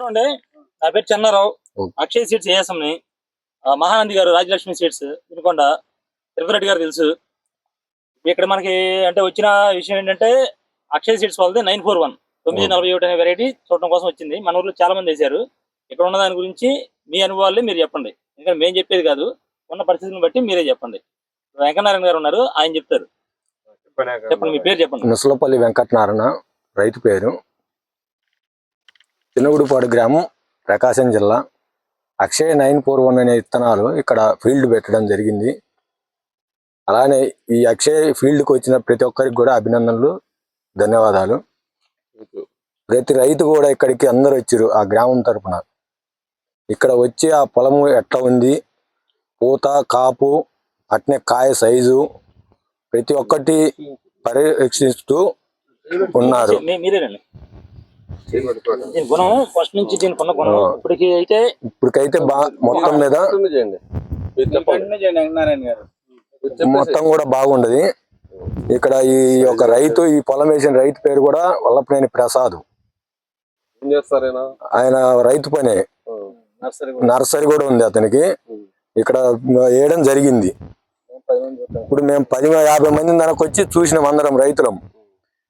అండి నా పేరు చెన్నారావు. అక్షయ్ సీడ్స్ ఏఎస్ఎంని. మహానంది గారు రాజలక్ష్మి సీడ్స్ వినుకొండ, తిరుపతిరెడ్డి గారు తెలుసు. ఇక్కడ మనకి అంటే వచ్చిన విషయం ఏంటంటే అక్షయ్ సీడ్స్ వాళ్ళది 941 941 అనే వెరైటీ చూడటం కోసం వచ్చింది. మన ఊర్లో చాలా మంది వేశారు. ఇక్కడ ఉన్న దాని గురించి మీ అనుభవాలు మీరు చెప్పండి. ఎందుకంటే మేము చెప్పేది కాదు, ఉన్న పరిస్థితిని బట్టి మీరే చెప్పండి. వెంకటనారాయణ గారు ఉన్నారు, ఆయన చెప్తారు. చెప్పండి, మీ పేరు చెప్పండి. ముసలపల్లి వెంకటనారాయణ, రైతు పేరు. చిన్నగుడిపాడు గ్రామం, ప్రకాశం జిల్లా. అక్షయ్ 941 అనే విత్తనాలు ఇక్కడ ఫీల్డ్ పెట్టడం జరిగింది. అలానే ఈ అక్షయ్ ఫీల్డ్కి వచ్చిన ప్రతి ఒక్కరికి కూడా అభినందనలు, ధన్యవాదాలు. ప్రతి రైతు కూడా ఇక్కడికి అందరూ వచ్చారు ఆ గ్రామం తరఫున. ఇక్కడ వచ్చి ఆ పొలము ఎట్లా ఉంది, పూత, కాపు, అట్నే కాయ సైజు ప్రతి ఒక్కటి పర్యవేక్షిస్తూ ఉన్నారు. ఇప్పటికైతే మొత్తం మీద మొత్తం కూడా బాగుండదు. ఇక్కడ ఈ యొక్క రైతు, ఈ పొలం వేసిన రైతు పేరు కూడా వల్లపనేని ప్రసాద్. ఆయన రైతు పనే, నర్సరీ కూడా ఉంది అతనికి. ఇక్కడ వేయడం జరిగింది. ఇప్పుడు మేము 10-50 మంది దానికి వచ్చి చూసినాం అందరం రైతులం.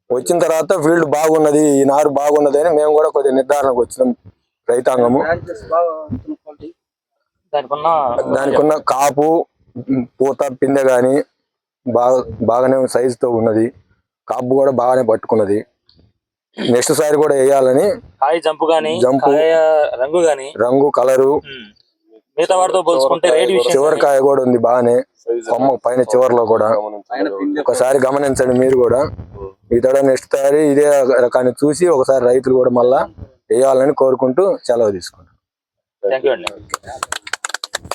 వచ్చిన తర్వాత ఫీల్డ్ బాగున్నది, ఈ నారు బాగున్నది అని మేము కూడా కొద్దిగా నిర్ధారణకు వచ్చినాం రైతాంగము. దానికున్న కాపు, పూత, పిందె గాని బాగానే సైజుతో ఉన్నది. కాపు కూడా బాగానే పట్టుకున్నది. నెక్స్ట్ సారి కూడా వేయాలని జంపు రంగు కలరు చివరికాయ కూడా ఉంది బాగానే, కొమ్మ పైన చివరిలో కూడా. ఒకసారి గమనించండి మీరు కూడా. ఇతడ నెక్స్ట్ సారి ఇదే రకాన్ని చూసి ఒకసారి రైతులు కూడా మళ్ళా వేయాలని కోరుకుంటూ సెలవు తీసుకుంటాం.